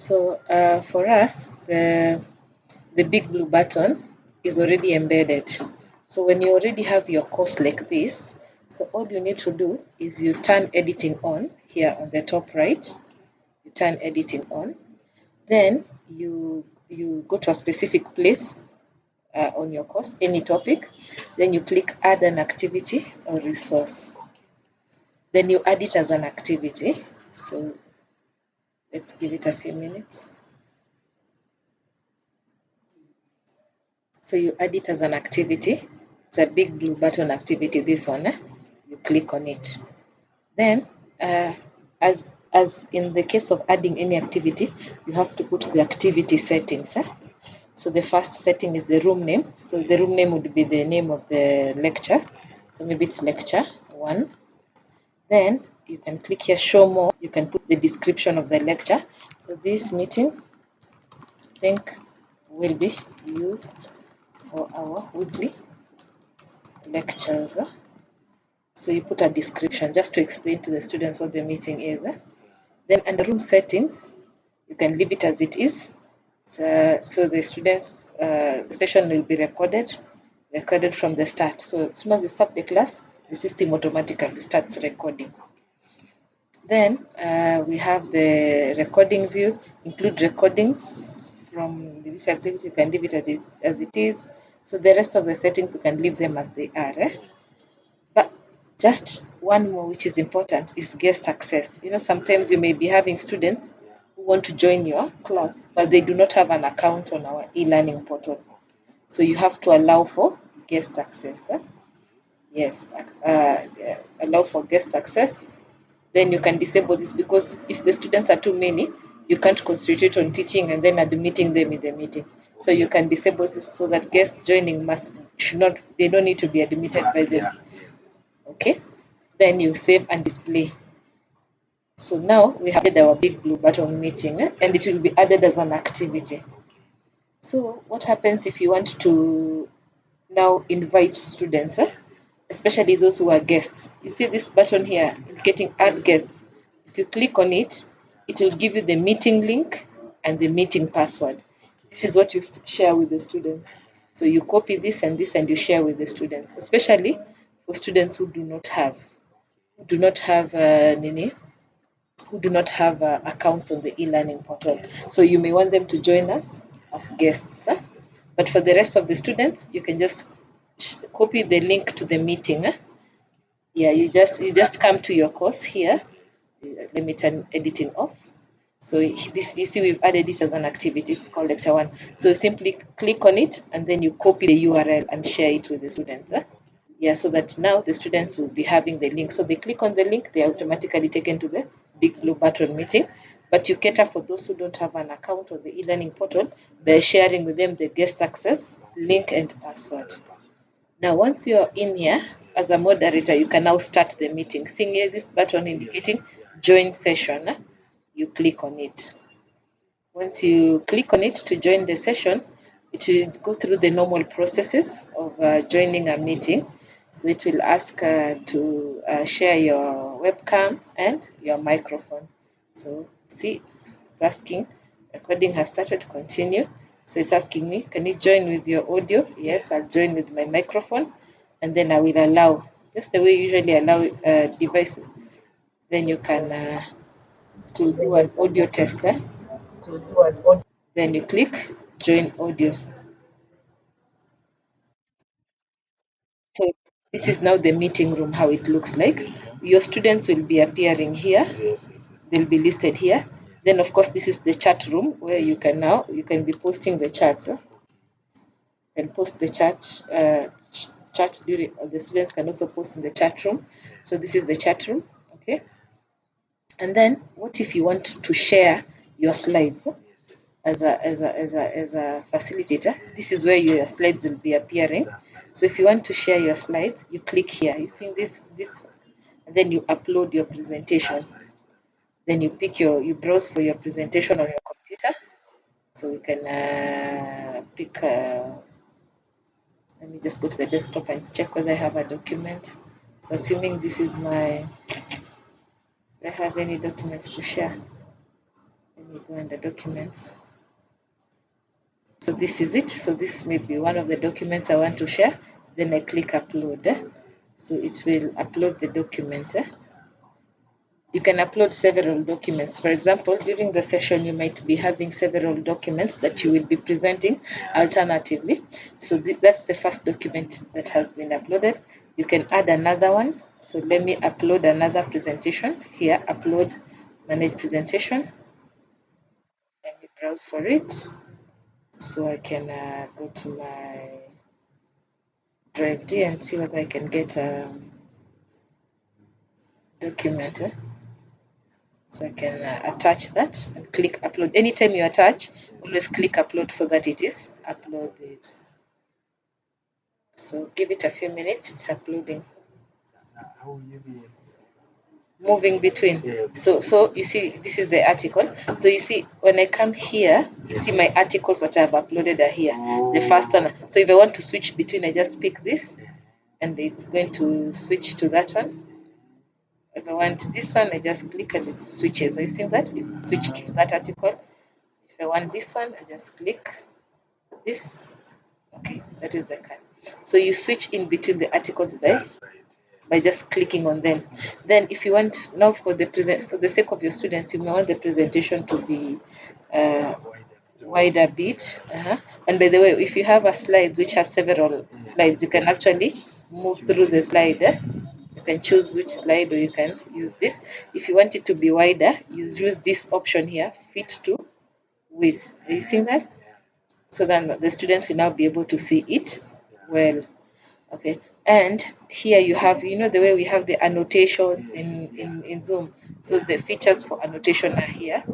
So for us, the big blue button is already embedded. So when you already have your course like this, so all you need to do is you turn editing on here on the top right. You turn editing on. Then you go to a specific place on your course, any topic. Then you click add an activity or resource. Then you add it as an activity. So let's give it a few minutes. So you add it as an activity. It's a big blue button activity, this one. You click on it. Then, as in the case of adding any activity, you have to put the activity settings. So the first setting is the room name. So the room name would be the name of the lecture. So maybe it's lecture 1. Then you can click here, show more. You can put the description of the lecture. So this meeting link will be used for our weekly lectures. So you put a description just to explain to the students what the meeting is. Then under room settings, you can leave it as it is. So the students, the session will be recorded from the start. So as soon as you start the class, the system automatically starts recording. Then we have the recording view, include recordings from this activity. You can leave it as it is. So the rest of the settings, you can leave them as they are. But just one more, which is important, is guest access. Sometimes you may be having students who want to join your class, but they do not have an account on our e-learning portal. So you have to allow for guest access. Yes, allow for guest access. Then you can disable this, because if the students are too many, you can't concentrate on teaching and then admitting them in the meeting. So you can disable this so that guests joining they don't need to be admitted by them. Okay, then you save and display. So now we have added our big blue button meeting, and it will be added as an activity. So what happens if you want to now invite students, especially those who are guests? You see this button here indicating add guests. If you click on it, it will give you the meeting link and the meeting password. This is what you share with the students. So you copy this and you share with the students, especially for students who do not have accounts on the e-learning portal. So you may want them to join us as guests. But for the rest of the students, you can just copy the link to the meeting. Yeah, you just come to your course here. Let me turn editing off. So this, you see, we've added this as an activity. It's called lecture 1. So simply click on it and then you copy the URL and share it with the students. Yeah, so that now the students will be having the link. So they click on the link, they are automatically taken to the big blue button meeting. But you cater for those who don't have an account on the e-learning portal by sharing with them the guest access link and password. Now, once you're in here as a moderator, you can now start the meeting. Seeing here this button indicating join session, you click on it. Once you click on it to join the session, it will go through the normal processes of joining a meeting. So it will ask to share your webcam and your microphone. So see, it's asking, recording has started, continue. So it's asking me, can you join with your audio? Yes, I'll join with my microphone, and then I will allow, just the way you usually allow devices. Then you can to do an audio tester. Then you click join audio. So this is now the meeting room, how it looks like. Your students will be appearing here. They'll be listed here. Then of course this is the chat room where you can be posting the chats. You can post the chat during the students can also post in the chat room. So this is the chat room. Okay. And then what if you want to share your slides? As a facilitator, this is where your slides will be appearing. So if you want to share your slides, you click here. You see this, and then you upload your presentation. Then you browse for your presentation on your computer. So you can pick. Let me just go to the desktop and check whether I have a document. So assuming this is my, do I have any documents to share? Let me go under documents. So this is it. So this may be one of the documents I want to share. Then I click upload. So it will upload the document. You can upload several documents. For example, during the session, you might be having several documents that you will be presenting alternatively. So that's the first document that has been uploaded. You can add another one. So let me upload another presentation here, upload manage presentation. Let me browse for it. So I can go to my Drive D and see whether I can get a document. So I can attach that and click upload. Anytime you attach, always click upload so that it is uploaded. So give it a few minutes, it's uploading. How will you be Moving between. So you see, this is the article. So you see, when I come here, you see my articles that I've uploaded are here. The first one. So if I want to switch between, I just pick this and it's going to switch to that one. If I want this one, I just click and it switches. Are you seeing that? It's switched to that article. If I want this one, I just click this. Okay, that is the kind. So you switch in between the articles by just clicking on them. Then if you want now for the sake of your students, you may want the presentation to be wider bit. And by the way, if you have a slides which has several slides, you can actually move through the slide. You can choose which slide or you can use this. If you want it to be wider, you use this option here, fit to width. Are you seeing that? So then the students will now be able to see it well. Okay, and here you have, the way we have the annotations in Zoom. So the features for annotation are here.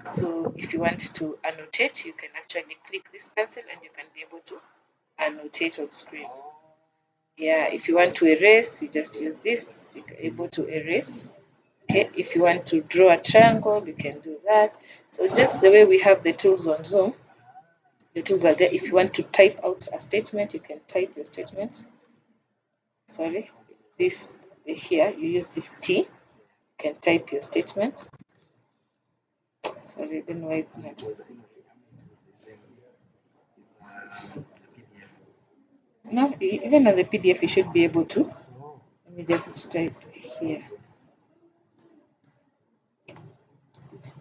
So if you want to annotate, you can actually click this pencil and you can be able to annotate on screen. Yeah, if you want to erase, you just use this, you're able to erase. Okay, if you want to draw a triangle, you can do that. So just the way we have the tools on Zoom, the tools are there. If you want to type out a statement, you can type your statement. Sorry, this here, you use this T, you can type your statement. Sorry, I don't know why it's not. No, even on the PDF, you should be able to. Let me just type here.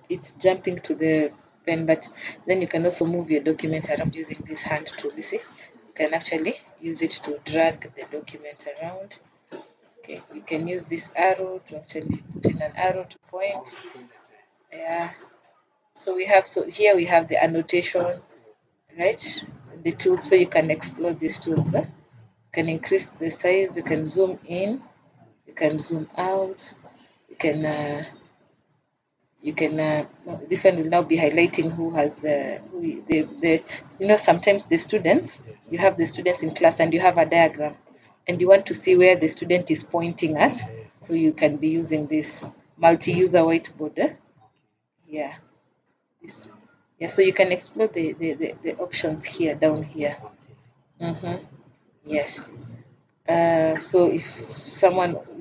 It's jumping to the pen, but then you can also move your document around using this hand tool. You see, you can actually use it to drag the document around. Okay, you can use this arrow to actually put in an arrow to point. Yeah. So here we have the annotation, right? The tools, so you can explore these tools. You can increase the size, you can zoom in, you can zoom out, you can this one will now be highlighting who has sometimes the students, you have the students in class and you have a diagram and you want to see where the student is pointing at, so you can be using this multi-user whiteboard. Yeah, this, yeah, so you can explore the options here down here. Mm-hmm. Yes. So if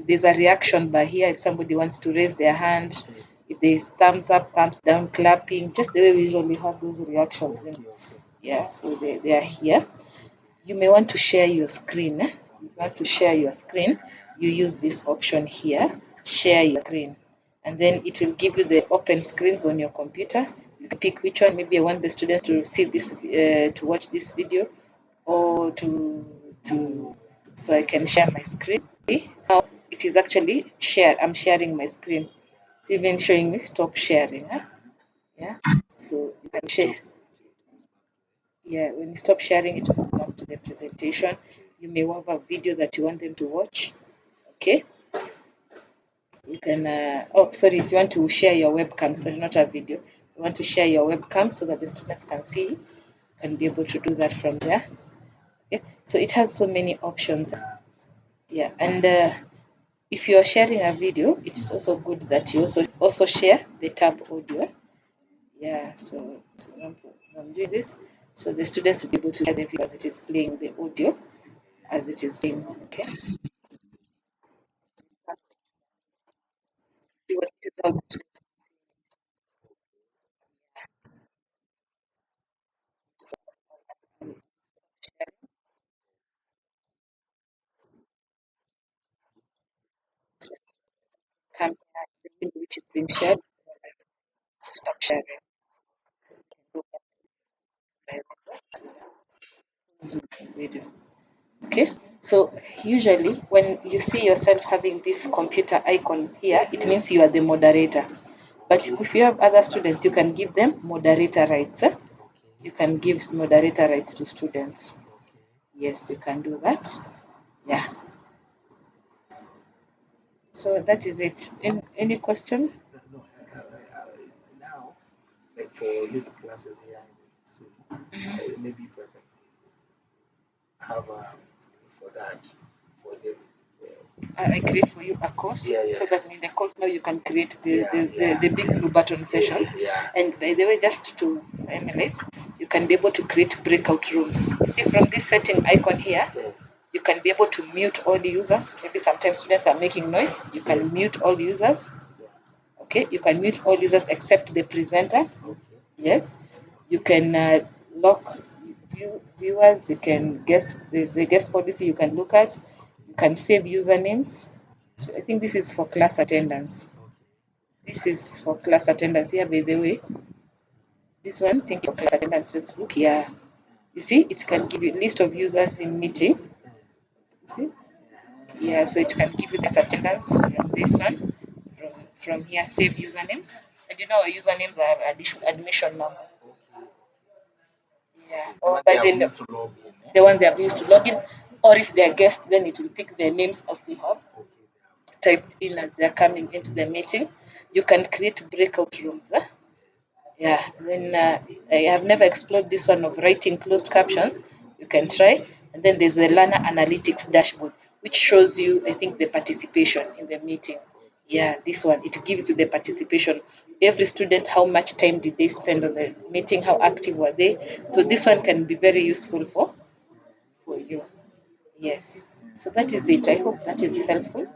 there's a reaction bar here, if somebody wants to raise their hand, if there's thumbs up, thumbs down, clapping, just the way we usually have those reactions. Yeah, so they are here. You may want to share your screen. If you want to share your screen, you use this option here, share your screen. And then it will give you the open screens on your computer. You can pick which one. Maybe I want the students to see this, to watch this video, or to so I can share my screen. So it is actually shared. I'm sharing my screen. It's even showing me stop sharing. Yeah. So you can share. Yeah, when you stop sharing, it goes back to the presentation. You may have a video that you want them to watch. Okay. You can, oh, sorry, if you want to share your webcam, sorry, not a video. You want to share your webcam so that the students can see it, can be able to do that from there. Okay. So it has so many options. Yeah. And if you are sharing a video, it is also good that you also share the tab audio. Yeah, so for example, I'm doing this, so the students will be able to hear the video as it is playing, the audio as it is playing. Okay, see what it is how the students. come here, the link which is being shared, stop sharing. Go back to Zoom video. Okay, so usually when you see yourself having this computer icon here, it means you are the moderator. But if you have other students, you can give them moderator rights. Okay. You can give moderator rights to students. Okay. Yes, you can do that. Yeah. So that is it. Any question? No, now, like for these classes here in Zoom, maybe if I can have for that, for them. I create for you a course Yeah, yeah, so that in the course now you can create yeah, yeah, the big yeah, blue button sessions. yeah. And by the way, just to finalize, you can be able to create breakout rooms. You see from this setting icon here, Yes, you can be able to mute all the users. Maybe sometimes students are making noise. You can yes, mute all users. yeah. Okay, you can mute all users except the presenter. Okay, Yes, you can lock viewers. You can guest. There's a guest policy you can look at. You can save usernames. So I think this is for class attendance. okay, This is for class attendance here, by the way. This one, thank you for class attendance. Let's look here. You see, it can give you a list of users in meeting. You see? Yeah, so it can give you this attendance from this one. From here, save usernames. And you know, our usernames are admission number. okay. Yeah. The Or one they by have used to log in. the one they have used to log in. Or if they're guests, then it will pick their names as they have Okay, typed in as they're coming into the meeting. You can create breakout rooms. Yeah, then I have never explored this one of writing closed captions. You can try. And then there's the learner analytics dashboard, which shows you, I think, the participation in the meeting. Yeah, this one, it gives you the participation. Every student, how much time did they spend on the meeting? How active were they? So this one can be very useful for you. Yes. So that is it. I hope that is helpful.